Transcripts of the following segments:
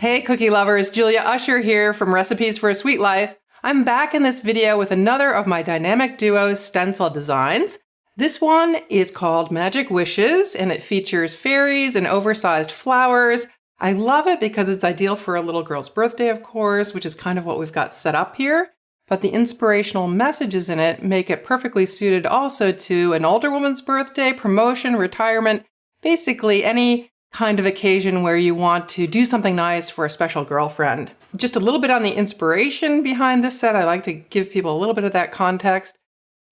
Hey cookie lovers, Julia Usher here from Recipes for a Sweet Life. I'm back in this video with another of my Dynamic Duo stencil designs. This one is called Magic Wishes and it features fairies and oversized flowers. I love it because it's ideal for a little girl's birthday, of course, which is kind of what we've got set up here. But the inspirational messages in it make it perfectly suited also to an older woman's birthday, promotion, retirement, basically any kind of occasion where you want to do something nice for a special girlfriend. Just a little bit on the inspiration behind this set. I like to give people a little bit of that context.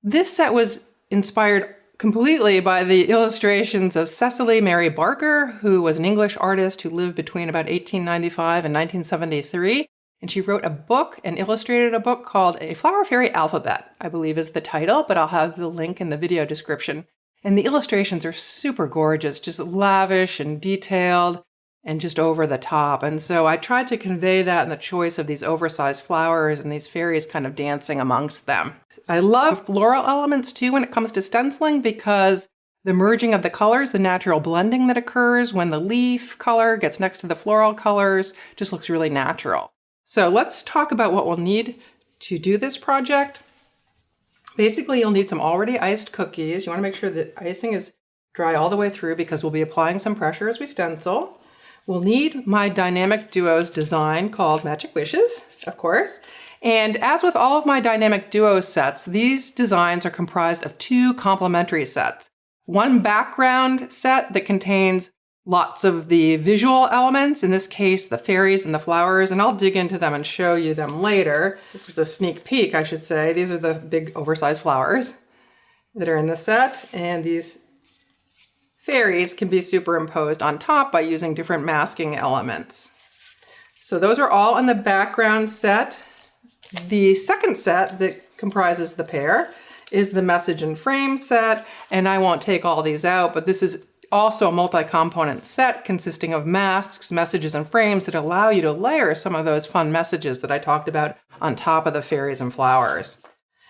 This set was inspired completely by the illustrations of Cecily Mary Barker, who was an English artist who lived between about 1895 and 1973. And she wrote a book and illustrated a book called A Flower Fairy Alphabet, I believe is the title, but I'll have the link in the video description. And the illustrations are super gorgeous, just lavish and detailed and just over the top. And so I tried to convey that in the choice of these oversized flowers and these fairies kind of dancing amongst them. I love floral elements too when it comes to stenciling because the merging of the colors, the natural blending that occurs when the leaf color gets next to the floral colors just looks really natural. So let's talk about what we'll need to do this project. Basically, you'll need some already iced cookies. You want to make sure that icing is dry all the way through because we'll be applying some pressure as we stencil. We'll need my Dynamic Duos design called Magic Wishes, of course. And as with all of my Dynamic Duo sets, these designs are comprised of two complementary sets. One background set that contains lots of the visual elements, in this case, the fairies and the flowers, and I'll dig into them and show you them later. This is a sneak peek, I should say. These are the big oversized flowers that are in the set, and these fairies can be superimposed on top by using different masking elements. So those are all in the background set. The second set that comprises the pair is the message and frame set, and I won't take all these out, but this is also a multi-component set consisting of masks, messages, and frames that allow you to layer some of those fun messages that I talked about on top of the fairies and flowers.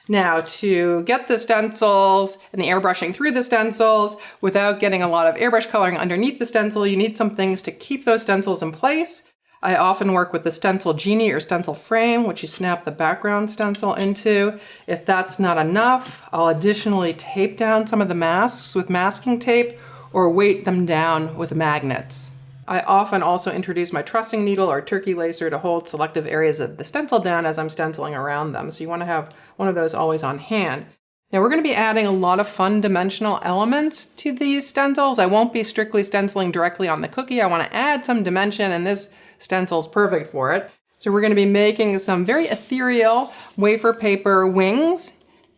Now, to get the stencils and the airbrushing through the stencils without getting a lot of airbrush coloring underneath the stencil, you need some things to keep those stencils in place. I often work with the stencil genie or stencil frame, which you snap the background stencil into. If that's not enough, I'll additionally tape down some of the masks with masking tape or weight them down with magnets. I often also introduce my trussing needle or turkey lacer to hold selective areas of the stencil down as I'm stenciling around them. So you want to have one of those always on hand. Now we're going to be adding a lot of fun dimensional elements to these stencils. I won't be strictly stenciling directly on the cookie. I want to add some dimension, and this stencil is perfect for it. So we're going to be making some very ethereal wafer paper wings.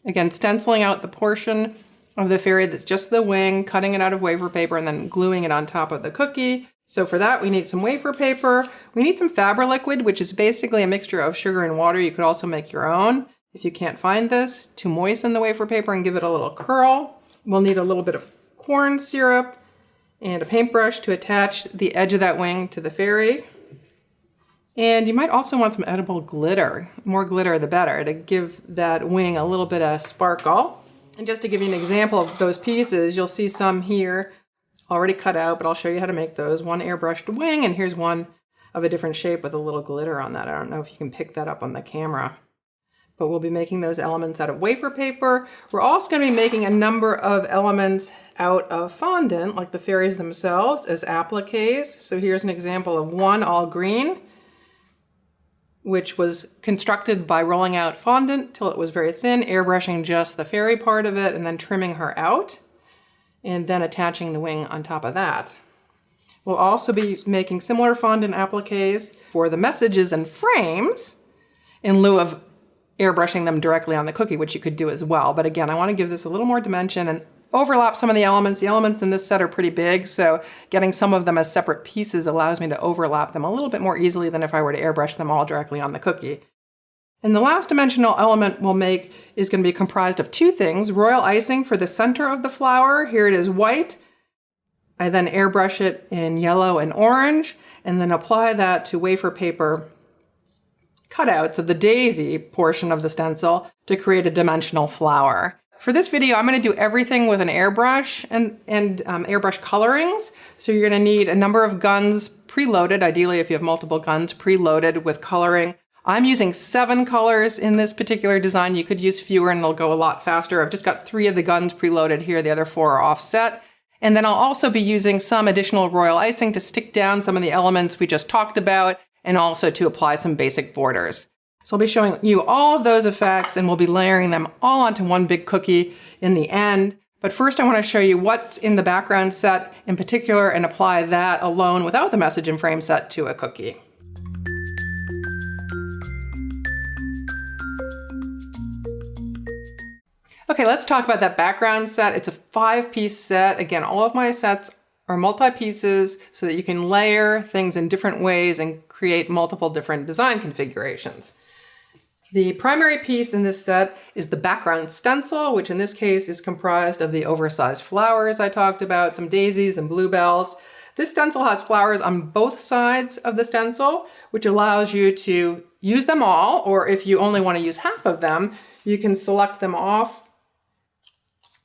Again, stenciling out the portion of the fairy that's just the wing, cutting it out of wafer paper, and then gluing it on top of the cookie. So for that, we need some wafer paper. We need some Fabri-Liquid, which is basically a mixture of sugar and water. You could also make your own if you can't find this, to moisten the wafer paper and give it a little curl. We'll need a little bit of corn syrup and a paintbrush to attach the edge of that wing to the fairy. And you might also want some edible glitter. More glitter, the better, to give that wing a little bit of sparkle. And just to give you an example of those pieces, you'll see some here already cut out, but I'll show you how to make those. One airbrushed wing, and here's one of a different shape with a little glitter on that. I don't know if you can pick that up on the camera, but we'll be making those elements out of wafer paper. We're also going to be making a number of elements out of fondant, like the fairies themselves, as appliqués. So here's an example of one all green, which was constructed by rolling out fondant till it was very thin, airbrushing just the fairy part of it, and then trimming her out, and then attaching the wing on top of that. We'll also be making similar fondant appliques for the messages and frames in lieu of airbrushing them directly on the cookie, which you could do as well. But again, I want to give this a little more dimension and overlap some of the elements. The elements in this set are pretty big, so getting some of them as separate pieces allows me to overlap them a little bit more easily than if I were to airbrush them all directly on the cookie. And the last dimensional element we'll make is going to be comprised of two things: royal icing for the center of the flower. Here it is white. I then airbrush it in yellow and orange, and then apply that to wafer paper cutouts of the daisy portion of the stencil to create a dimensional flower. For this video, I'm going to do everything with an airbrush and airbrush colorings. So you're going to need a number of guns preloaded, ideally if you have multiple guns preloaded with coloring. I'm using 7 colors in this particular design. You could use fewer and it'll go a lot faster. I've just got 3 of the guns preloaded here. The other 4 are offset. And then I'll also be using some additional royal icing to stick down some of the elements we just talked about and also to apply some basic borders. So I'll be showing you all of those effects and we'll be layering them all onto one big cookie in the end. But first I want to show you what's in the background set in particular and apply that alone without the message and frame set to a cookie. Okay, let's talk about that background set. It's a 5-piece set. Again, all of my sets are multi-pieces so that you can layer things in different ways and create multiple different design configurations. The primary piece in this set is the background stencil, which in this case is comprised of the oversized flowers I talked about, some daisies and bluebells. This stencil has flowers on both sides of the stencil, which allows you to use them all, or if you only want to use half of them, you can select them off.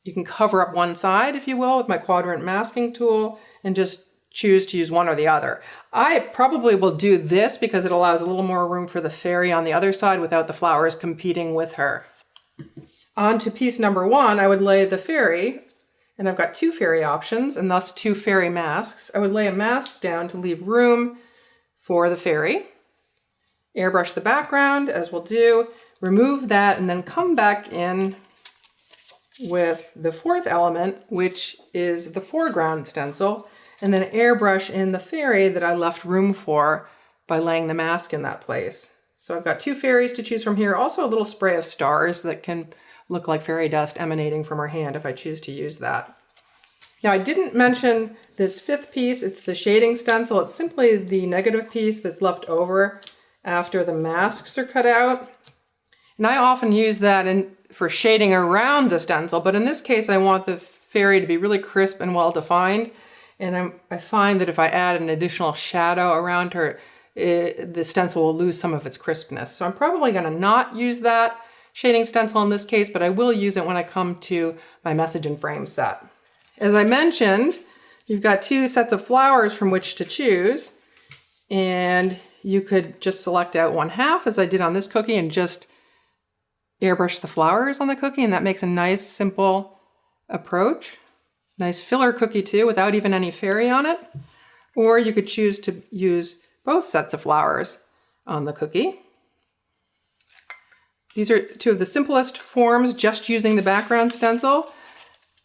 You can cover up one side, if you will, with my quadrant masking tool and just choose to use one or the other. I probably will do this because it allows a little more room for the fairy on the other side without the flowers competing with her. On to piece number 1, I would lay the fairy, and I've got 2 fairy options and thus 2 fairy masks. I would lay a mask down to leave room for the fairy. Airbrush the background, as we'll do, remove that, and then come back in with the 4th element, which is the foreground stencil, and then airbrush in the fairy that I left room for by laying the mask in that place. So I've got 2 fairies to choose from here, also a little spray of stars that can look like fairy dust emanating from her hand if I choose to use that. Now I didn't mention this 5th piece, it's the shading stencil. It's simply the negative piece that's left over after the masks are cut out. And I often use that for shading around the stencil, but in this case I want the fairy to be really crisp and well defined. And I find that if I add an additional shadow around her, the stencil will lose some of its crispness. So I'm probably going to not use that shading stencil in this case, but I will use it when I come to my message and frame set. As I mentioned, you've got 2 sets of flowers from which to choose, and you could just select out 1/2 as I did on this cookie and just airbrush the flowers on the cookie, and that makes a nice simple approach. Nice filler cookie too, without even any fairy on it. Or you could choose to use both sets of flowers on the cookie. These are 2 of the simplest forms, just using the background stencil.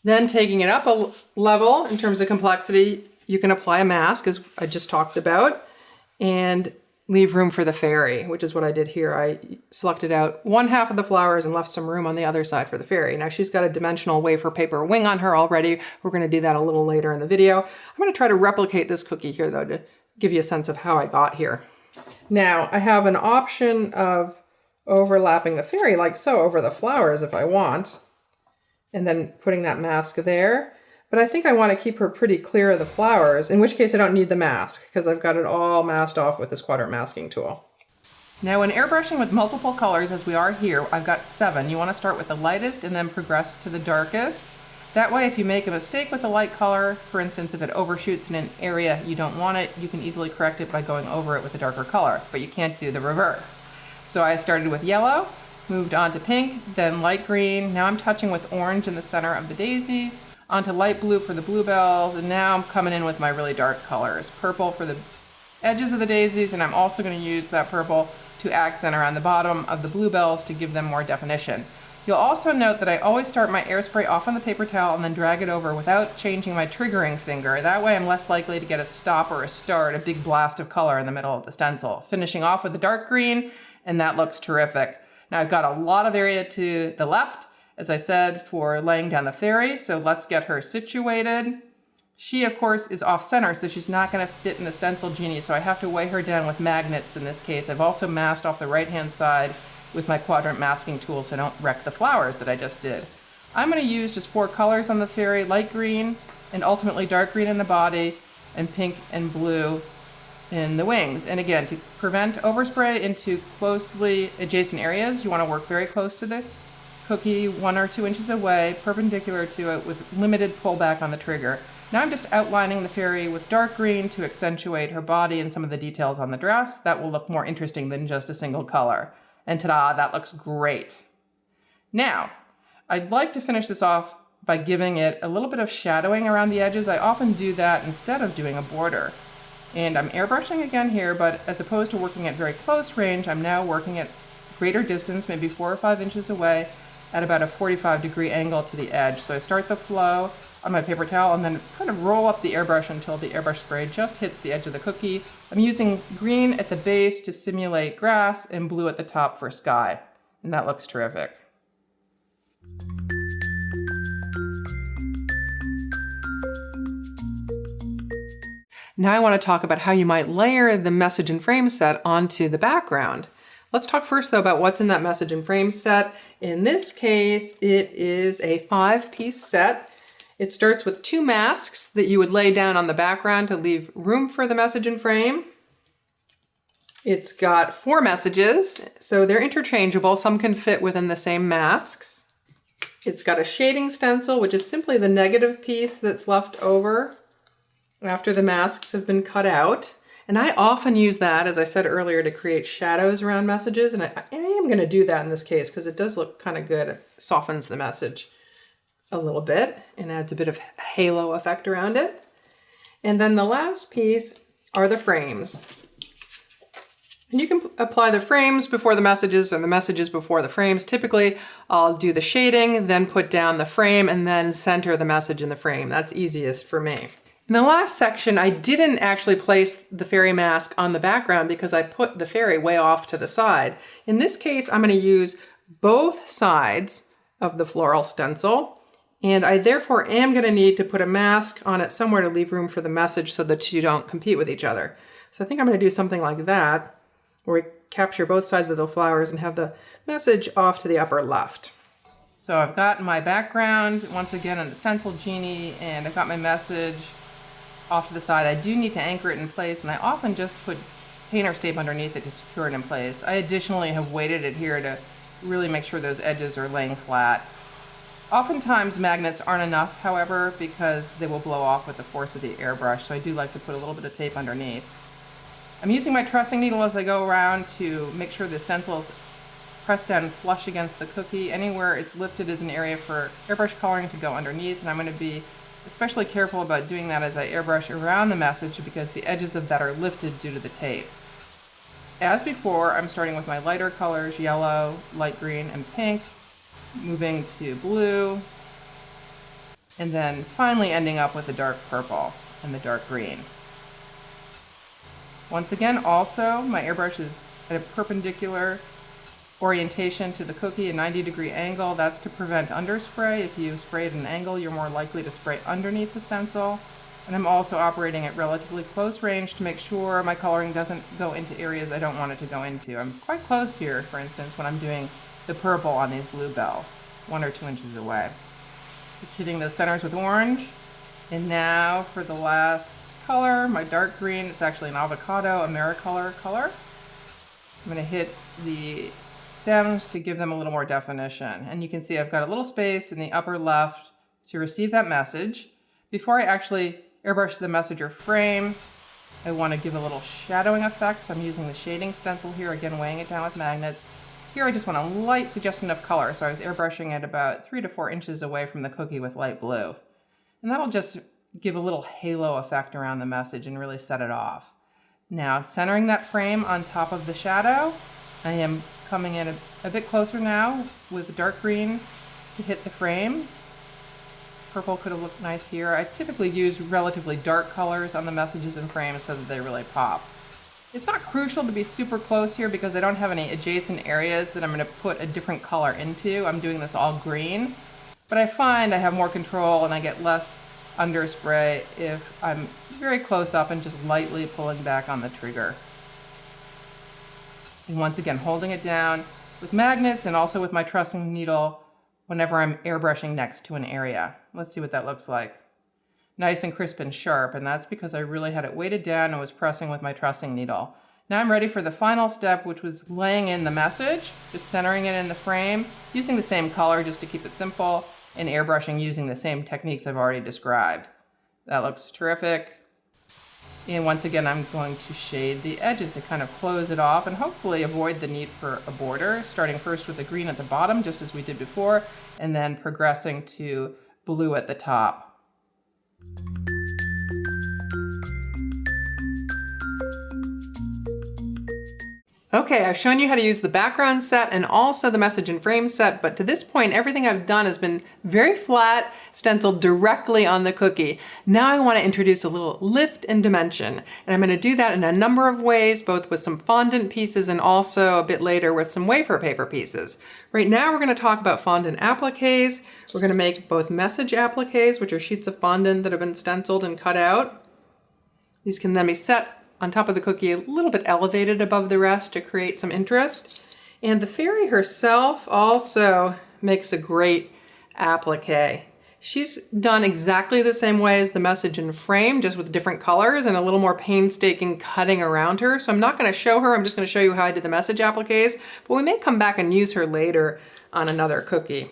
Then taking it up a level in terms of complexity, you can apply a mask, as I just talked about, and leave room for the fairy, which is what I did here. I selected out 1/2 of the flowers and left some room on the other side for the fairy. Now she's got a dimensional wafer paper wing on her already. We're going to do that a little later in the video. I'm going to try to replicate this cookie here though to give you a sense of how I got here. Now I have an option of overlapping the fairy like so over the flowers if I want, and then putting that mask there. But I think I want to keep her pretty clear of the flowers, in which case I don't need the mask because I've got it all masked off with this quadrant masking tool. Now when airbrushing with multiple colors, as we are here, I've got 7. You want to start with the lightest and then progress to the darkest. That way if you make a mistake with the light color, for instance if it overshoots in an area you don't want it, you can easily correct it by going over it with a darker color, but you can't do the reverse. So I started with yellow, moved on to pink, then light green. Now I'm touching with orange in the center of the daisies, onto light blue for the bluebells, and now I'm coming in with my really dark colors. Purple for the edges of the daisies, and I'm also going to use that purple to accent around the bottom of the bluebells to give them more definition. You'll also note that I always start my airspray off on the paper towel and then drag it over without changing my triggering finger. That way I'm less likely to get a stop or a start, a big blast of color in the middle of the stencil. Finishing off with the dark green, and that looks terrific. Now I've got a lot of area to the left, as I said, for laying down the fairy, so let's get her situated. She, of course, is off-center, so she's not going to fit in the stencil genie, so I have to weigh her down with magnets in this case. I've also masked off the right-hand side with my quadrant masking tool so I don't wreck the flowers that I just did. I'm going to use just 4 colors on the fairy, light green, and ultimately dark green in the body, and pink and blue in the wings. And again, to prevent overspray into closely adjacent areas, you want to work very close to the cookie 1 or 2 inches away, perpendicular to it with limited pullback on the trigger. Now I'm just outlining the fairy with dark green to accentuate her body and some of the details on the dress. That will look more interesting than just a single color. And ta-da, that looks great. Now, I'd like to finish this off by giving it a little bit of shadowing around the edges. I often do that instead of doing a border. And I'm airbrushing again here, but as opposed to working at very close range, I'm now working at greater distance, maybe 4 or 5 inches away, at about a 45-degree angle to the edge. So I start the flow on my paper towel and then kind of roll up the airbrush until the airbrush spray just hits the edge of the cookie. I'm using green at the base to simulate grass and blue at the top for sky. And that looks terrific. Now I want to talk about how you might layer the message and frame set onto the background. Let's talk first though about what's in that message and frame set. In this case, it is a 5-piece set. It starts with 2 masks that you would lay down on the background to leave room for the message and frame. It's got 4 messages, so they're interchangeable. Some can fit within the same masks. It's got a shading stencil, which is simply the negative piece that's left over after the masks have been cut out. And I often use that, as I said earlier, to create shadows around messages. And I am going to do that in this case because it does look kind of good. It softens the message a little bit and adds a bit of halo effect around it. And then the last piece are the frames. And you can apply the frames before the messages or the messages before the frames. Typically, I'll do the shading, then put down the frame, and then center the message in the frame. That's easiest for me. In the last section, I didn't actually place the fairy mask on the background because I put the fairy way off to the side. In this case, I'm going to use both sides of the floral stencil, and I therefore am going to need to put a mask on it somewhere to leave room for the message so that you don't compete with each other. So I think I'm going to do something like that, where we capture both sides of the flowers and have the message off to the upper left. So I've got my background, once again, in the stencil genie, and I've got my message off to the side. I do need to anchor it in place, and I often just put painter's tape underneath it to secure it in place. I additionally have weighted it here to really make sure those edges are laying flat. Oftentimes magnets aren't enough, however, because they will blow off with the force of the airbrush, so I do like to put a little bit of tape underneath. I'm using my trussing needle as I go around to make sure the stencil is pressed down flush against the cookie. Anywhere it's lifted is an area for airbrush coloring to go underneath, and I'm going to be especially careful about doing that as I airbrush around the message because the edges of that are lifted due to the tape. As before, I'm starting with my lighter colors, yellow, light green, and pink, moving to blue, and then finally ending up with the dark purple and the dark green. Once again, also, my airbrush is at a perpendicular orientation to the cookie, a 90-degree angle. That's to prevent underspray. If you spray at an angle, you're more likely to spray underneath the stencil. And I'm also operating at relatively close range to make sure my coloring doesn't go into areas I don't want it to go into. I'm quite close here, for instance, when I'm doing the purple on these bluebells, 1 or 2 inches away. Just hitting those centers with orange. And now for the last color, my dark green. It's actually an avocado, Americolor color. I'm going to hit the stems to give them a little more definition. And you can see I've got a little space in the upper left to receive that message. Before I actually airbrush the message or frame, I want to give a little shadowing effect. So I'm using the shading stencil here, again weighing it down with magnets. Here I just want a light suggestion of color. So I was airbrushing at about 3 to 4 inches away from the cookie with light blue. And that'll just give a little halo effect around the message and really set it off. Now centering that frame on top of the shadow, I am coming in a bit closer now with dark green to hit the frame. Purple could have looked nice here. I typically use relatively dark colors on the messages and frames so that they really pop. It's not crucial to be super close here because I don't have any adjacent areas that I'm going to put a different color into. I'm doing this all green, but I find I have more control and I get less underspray if I'm very close up and just lightly pulling back on the trigger. And once again, holding it down with magnets and also with my trussing needle whenever I'm airbrushing next to an area. Let's see what that looks like. Nice and crisp and sharp, and that's because I really had it weighted down and was pressing with my trussing needle. Now I'm ready for the final step, which was laying in the message, just centering it in the frame, using the same color just to keep it simple, and airbrushing using the same techniques I've already described. That looks terrific. And once again, I'm going to shade the edges to kind of close it off and hopefully avoid the need for a border, starting first with the green at the bottom, just as we did before, and then progressing to blue at the top. Okay, I've shown you how to use the background set and also the message and frame set, but to this point, everything I've done has been very flat, stenciled directly on the cookie. Now I want to introduce a little lift and dimension, and I'm going to do that in a number of ways, both with some fondant pieces and also a bit later with some wafer paper pieces. Right now we're going to talk about fondant appliques. We're going to make both message appliques, which are sheets of fondant that have been stenciled and cut out. These can then be set on top of the cookie a little bit elevated above the rest to create some interest. And the fairy herself also makes a great applique. She's done exactly the same way as the message and frame, just with different colors and a little more painstaking cutting around her. So I'm not going to show her, I'm just going to show you how I did the message appliques, but we may come back and use her later on another cookie.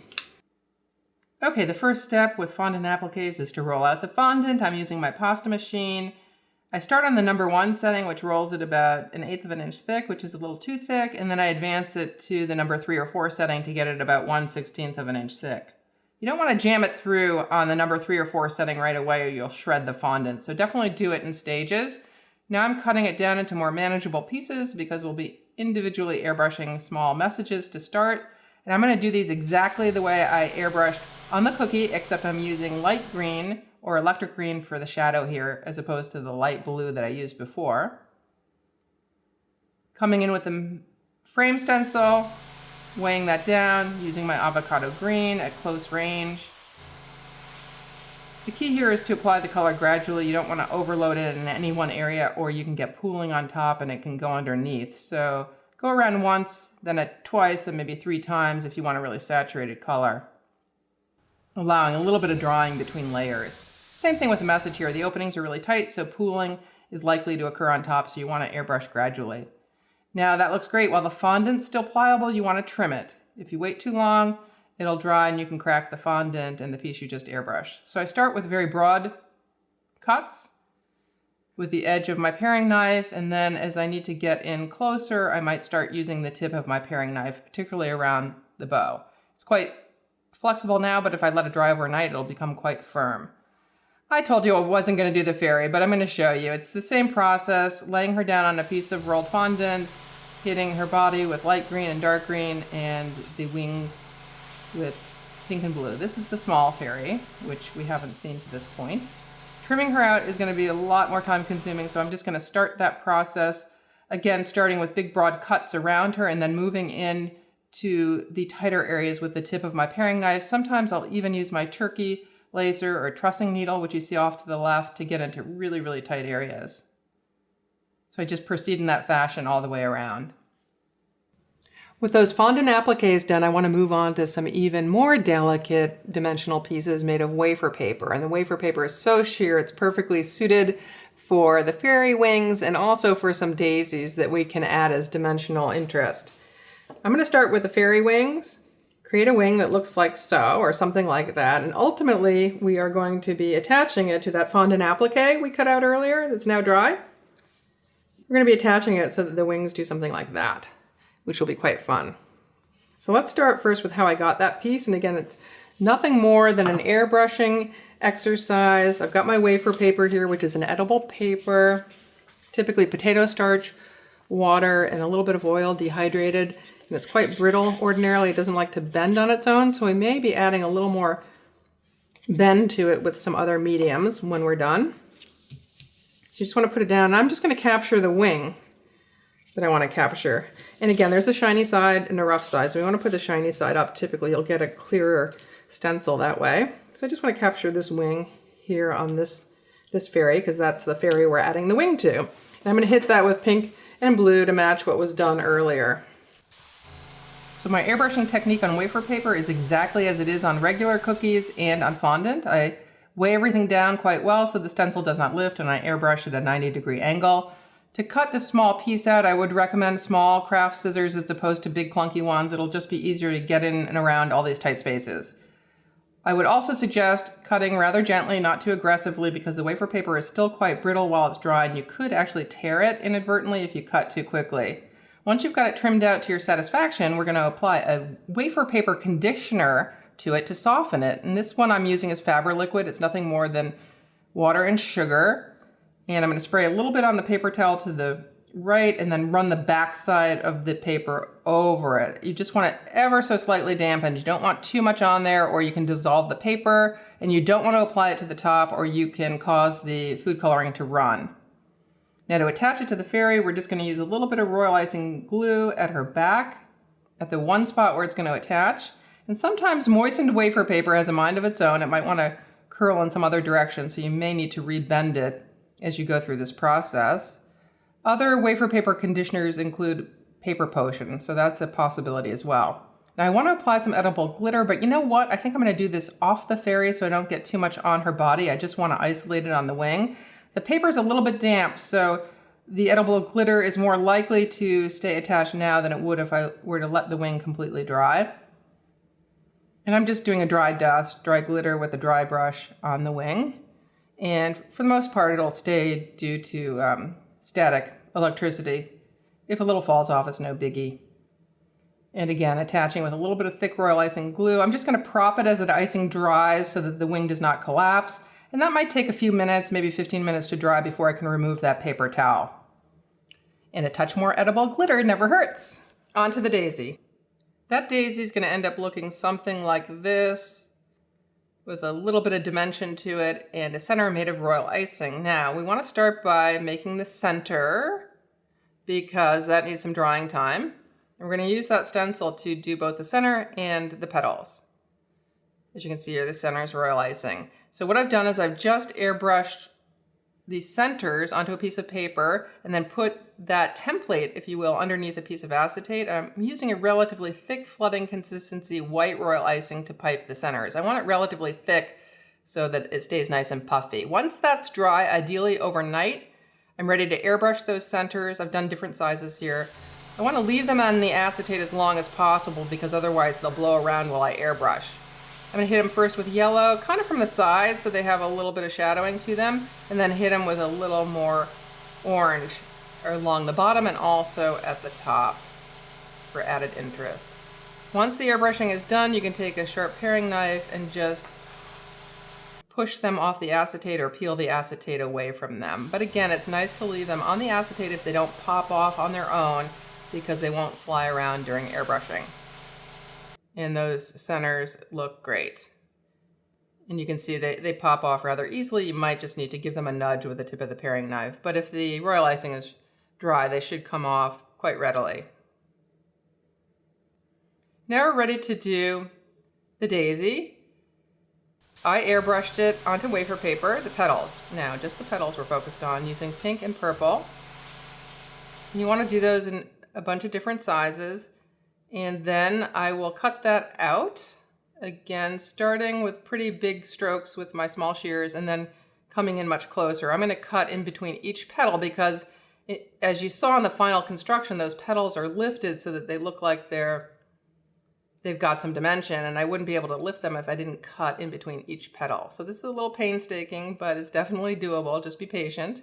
Okay, the first step with fondant appliques is to roll out the fondant. I'm using my pasta machine. I start on the number 1 setting, which rolls it about 1/8 of an inch thick, which is a little too thick, and then I advance it to the number 3 or 4 setting to get it about 1/16 of an inch thick. You don't want to jam it through on the number 3 or 4 setting right away or you'll shred the fondant, so definitely do it in stages. Now I'm cutting it down into more manageable pieces because we'll be individually airbrushing small messages to start, and I'm going to do these exactly the way I airbrushed on the cookie, except I'm using light green or electric green for the shadow here, as opposed to the light blue that I used before. Coming in with the frame stencil, weighing that down, using my avocado green at close range. The key here is to apply the color gradually. You don't want to overload it in any one area or you can get pooling on top and it can go underneath. So go around once, then twice, then maybe 3 times if you want a really saturated color, allowing a little bit of drawing between layers. Same thing with the message here. The openings are really tight, so pooling is likely to occur on top, so you want to airbrush gradually. Now that looks great. While the fondant's still pliable, you want to trim it. If you wait too long, it'll dry and you can crack the fondant and the piece you just airbrushed. So I start with very broad cuts with the edge of my paring knife, and then as I need to get in closer, I might start using the tip of my paring knife, particularly around the bow. It's quite flexible now, but if I let it dry overnight, it'll become quite firm. I told you I wasn't going to do the fairy, but I'm going to show you. It's the same process, laying her down on a piece of rolled fondant, hitting her body with light green and dark green, and the wings with pink and blue. This is the small fairy, which we haven't seen to this point. Trimming her out is going to be a lot more time consuming, so I'm just going to start that process, again, starting with big broad cuts around her and then moving in to the tighter areas with the tip of my paring knife. Sometimes I'll even use my turkey laser or trussing needle, which you see off to the left, to get into really, really tight areas. So I just proceed in that fashion all the way around. With those fondant appliques done, I want to move on to some even more delicate dimensional pieces made of wafer paper. And the wafer paper is so sheer, it's perfectly suited for the fairy wings and also for some daisies that we can add as dimensional interest. I'm going to start with the fairy wings. Create a wing that looks like so, or something like that, and ultimately we are going to be attaching it to that fondant applique we cut out earlier that's now dry. We're going to be attaching it so that the wings do something like that, which will be quite fun. So let's start first with how I got that piece, and again, it's nothing more than an airbrushing exercise. I've got my wafer paper here, which is an edible paper, typically potato starch, water, and a little bit of oil dehydrated. And it's quite brittle. Ordinarily, it doesn't like to bend on its own, so we may be adding a little more bend to it with some other mediums when we're done. So you just want to put it down, and I'm just going to capture the wing that I want to capture. And again, there's a shiny side and a rough side, so we want to put the shiny side up. Typically, you'll get a clearer stencil that way. So I just want to capture this wing here on this fairy, because that's the fairy we're adding the wing to. And I'm going to hit that with pink and blue to match what was done earlier. So my airbrushing technique on wafer paper is exactly as it is on regular cookies and on fondant. I weigh everything down quite well so the stencil does not lift, and I airbrush at a 90-degree angle To cut this small piece out, I would recommend small craft scissors as opposed to big clunky ones. It'll just be easier to get in and around all these tight spaces. I would also suggest cutting rather gently, not too aggressively, because the wafer paper is still quite brittle while it's dry, and you could actually tear it inadvertently if you cut too quickly. Once you've got it trimmed out to your satisfaction, we're going to apply a wafer paper conditioner to it to soften it. And this one I'm using is Fabri-Liquid. It's nothing more than water and sugar. And I'm going to spray a little bit on the paper towel to the right and then run the back side of the paper over it. You just want it ever so slightly dampened. You don't want too much on there, or you can dissolve the paper, and you don't want to apply it to the top, or you can cause the food coloring to run. Now to attach it to the fairy, we're just going to use a little bit of royal icing glue at her back, at the one spot where it's going to attach. And sometimes moistened wafer paper has a mind of its own. It might want to curl in some other direction, so you may need to rebend it as you go through this process. Other wafer paper conditioners include paper potion, so that's a possibility as well. Now I want to apply some edible glitter, but you know what? I think I'm going to do this off the fairy so I don't get too much on her body. I just want to isolate it on the wing. The paper is a little bit damp, so the edible glitter is more likely to stay attached now than it would if I were to let the wing completely dry. And I'm just doing a dry dust, dry glitter with a dry brush on the wing. And for the most part, it'll stay due to static electricity. If a little falls off, it's no biggie. And again, attaching with a little bit of thick royal icing glue. I'm just going to prop it as the icing dries so that the wing does not collapse. And that might take a few minutes, maybe 15 minutes to dry before I can remove that paper towel. And a touch more edible glitter never hurts. On to the daisy. That daisy is going to end up looking something like this, with a little bit of dimension to it and a center made of royal icing. Now, we want to start by making the center because that needs some drying time. And we're going to use that stencil to do both the center and the petals. As you can see here, the center is royal icing. So what I've done is I've just airbrushed the centers onto a piece of paper and then put that template, if you will, underneath a piece of acetate. I'm using a relatively thick flooding consistency white royal icing to pipe the centers. I want it relatively thick so that it stays nice and puffy. Once that's dry, ideally overnight, I'm ready to airbrush those centers. I've done different sizes here. I want to leave them on the acetate as long as possible because otherwise they'll blow around while I airbrush. I'm going to hit them first with yellow, kind of from the side so they have a little bit of shadowing to them, and then hit them with a little more orange along the bottom and also at the top for added interest. Once the airbrushing is done, you can take a sharp paring knife and just push them off the acetate or peel the acetate away from them. But again, it's nice to leave them on the acetate if they don't pop off on their own because they won't fly around during airbrushing. And those centers look great. And you can see they pop off rather easily. You might just need to give them a nudge with the tip of the paring knife. But if the royal icing is dry, they should come off quite readily. Now we're ready to do the daisy. I airbrushed it onto wafer paper, the petals. Now, just the petals we're focused on using pink and purple. You want to do those in a bunch of different sizes. And then I will cut that out, again, starting with pretty big strokes with my small shears and then coming in much closer. I'm going to cut in between each petal because, as you saw in the final construction, those petals are lifted so that they look like they've got some dimension, and I wouldn't be able to lift them if I didn't cut in between each petal. So this is a little painstaking, but it's definitely doable. Just be patient.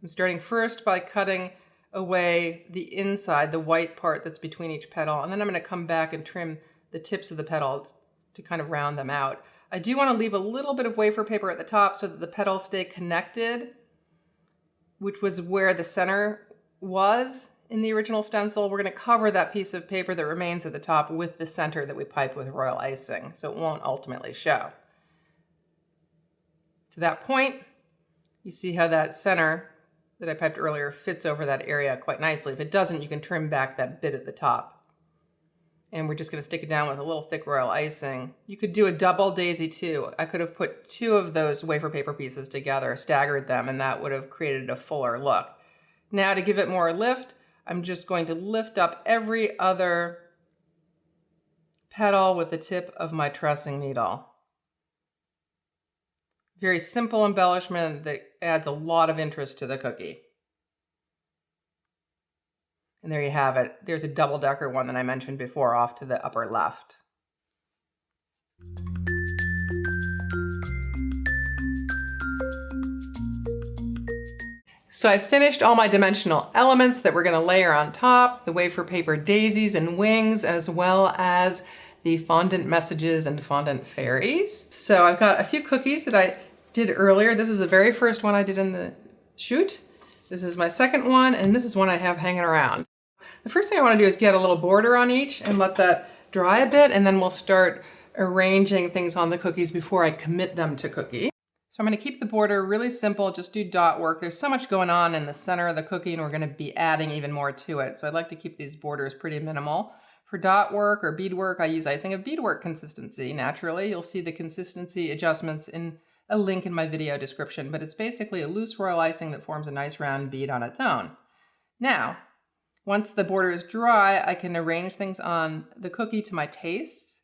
I'm starting first by cutting away the inside, the white part that's between each petal, and then I'm going to come back and trim the tips of the petals to kind of round them out. I do want to leave a little bit of wafer paper at the top so that the petals stay connected, which was where the center was in the original stencil. We're going to cover that piece of paper that remains at the top with the center that we piped with royal icing, so it won't ultimately show. To that point, you see how that center that I piped earlier fits over that area quite nicely. If it doesn't, you can trim back that bit at the top. And we're just going to stick it down with a little thick royal icing. You could do a double daisy too. I could have put two of those wafer paper pieces together, staggered them, and that would have created a fuller look. Now to give it more lift, I'm just going to lift up every other petal with the tip of my trussing needle. Very simple embellishment that adds a lot of interest to the cookie. And there you have it. There's a double-decker one that I mentioned before off to the upper left. So I finished all my dimensional elements that we're going to layer on top, the wafer paper daisies and wings, as well as the fondant messages and fondant fairies. So I've got a few cookies that I did earlier. This is the very first one I did in the shoot. This is my second one, and this is one I have hanging around. The first thing I want to do is get a little border on each and let that dry a bit, and then we'll start arranging things on the cookies before I commit them to cookie. So I'm going to keep the border really simple, just do dot work. There's so much going on in the center of the cookie, and we're going to be adding even more to it. So I'd like to keep these borders pretty minimal. For dot work or bead work, I use icing of beadwork consistency. Naturally, you'll see the consistency adjustments in a link in my video description, but it's basically a loose royal icing that forms a nice round bead on its own. Now, once the border is dry, I can arrange things on the cookie to my tastes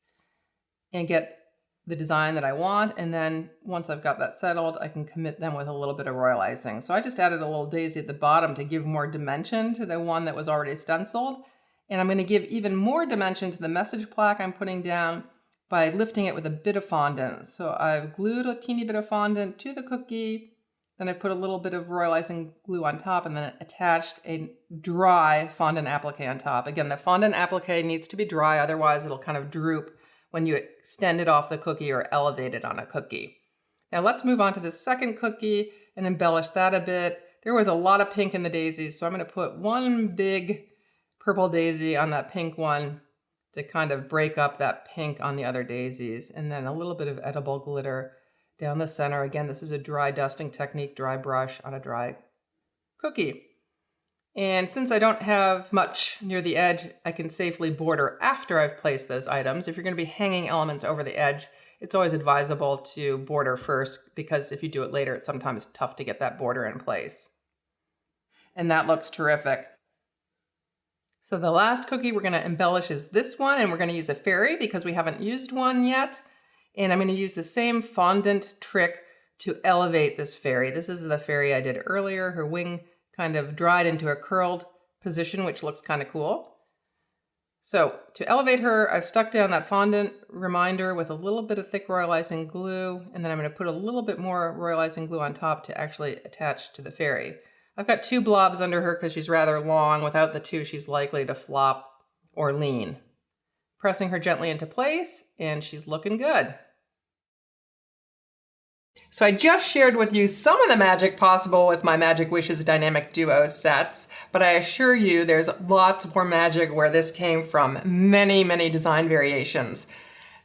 and get the design that I want, and then once I've got that settled, I can commit them with a little bit of royal icing. So I just added a little daisy at the bottom to give more dimension to the one that was already stenciled, and I'm going to give even more dimension to the message plaque I'm putting down by lifting it with a bit of fondant. So I've glued a teeny bit of fondant to the cookie, then I put a little bit of royal icing glue on top, and then attached a dry fondant applique on top. Again, the fondant applique needs to be dry, otherwise it'll kind of droop when you extend it off the cookie or elevate it on a cookie. Now let's move on to the second cookie and embellish that a bit. There was a lot of pink in the daisies, so I'm going to put one big purple daisy on that pink one to kind of break up that pink on the other daisies, and then a little bit of edible glitter down the center. Again, this is a dry dusting technique, dry brush on a dry cookie. And since I don't have much near the edge, I can safely border after I've placed those items. If you're going to be hanging elements over the edge, it's always advisable to border first, because if you do it later, it's sometimes tough to get that border in place. And that looks terrific. So the last cookie we're going to embellish is this one, and we're going to use a fairy because we haven't used one yet. And I'm going to use the same fondant trick to elevate this fairy. This is the fairy I did earlier. Her wing kind of dried into a curled position, which looks kind of cool. So to elevate her, I've stuck down that fondant reminder with a little bit of thick royal icing glue, and then I'm going to put a little bit more royal icing glue on top to actually attach to the fairy. I've got two blobs under her because she's rather long. Without the two, she's likely to flop or lean. Pressing her gently into place, and she's looking good. So I just shared with you some of the magic possible with my Magic Wishes Dynamic Duo sets, but I assure you there's lots more magic where this came from. Many, many design variations.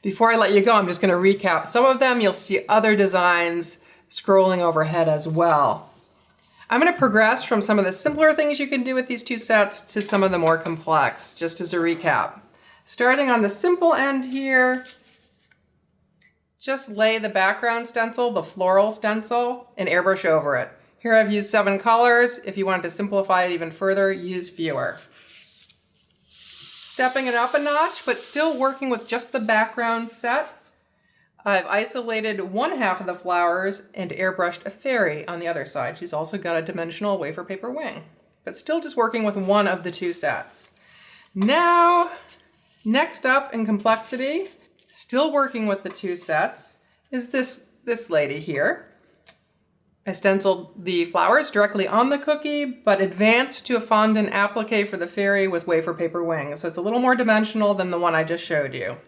Before I let you go, I'm just going to recap some of them. You'll see other designs scrolling overhead as well. I'm going to progress from some of the simpler things you can do with these two sets to some of the more complex, just as a recap. Starting on the simple end here, just lay the background stencil, the floral stencil, and airbrush over it. Here I've used 7 colors. If you wanted to simplify it even further, use Viewer. Stepping it up a notch, but still working with just the background set, I've isolated one half of the flowers and airbrushed a fairy on the other side. She's also got a dimensional wafer paper wing, but still just working with one of the two sets. Now, next up in complexity, still working with the two sets, is this lady here. I stenciled the flowers directly on the cookie, but advanced to a fondant applique for the fairy with wafer paper wings. So it's a little more dimensional than the one I just showed you.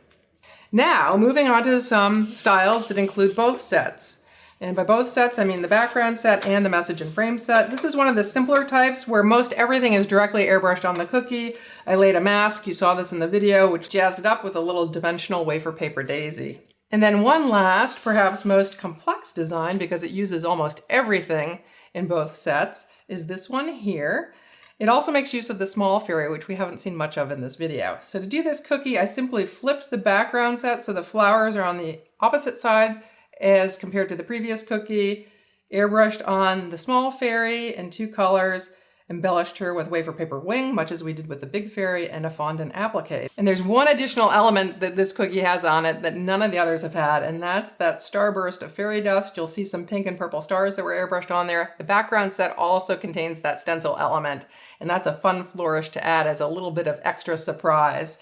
Now, moving on to some styles that include both sets. And by both sets, I mean the background set and the message and frame set. This is one of the simpler types where most everything is directly airbrushed on the cookie. I laid a mask, you saw this in the video, which jazzed it up with a little dimensional wafer paper daisy. And then one last, perhaps most complex design, because it uses almost everything in both sets, is this one here. It also makes use of the small fairy, which we haven't seen much of in this video. So to do this cookie, I simply flipped the background set so the flowers are on the opposite side as compared to the previous cookie, airbrushed on the small fairy in 2 colors, embellished her with wafer paper wing, much as we did with the big fairy, and a fondant applique. And there's one additional element that this cookie has on it that none of the others have had, and that's that starburst of fairy dust. You'll see some pink and purple stars that were airbrushed on there. The background set also contains that stencil element, and that's a fun flourish to add as a little bit of extra surprise.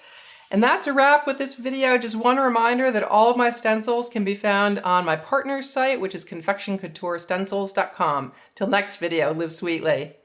And that's a wrap with this video. Just one reminder that all of my stencils can be found on my partner's site, which is confectioncouturestencils.com. Till next video, live sweetly.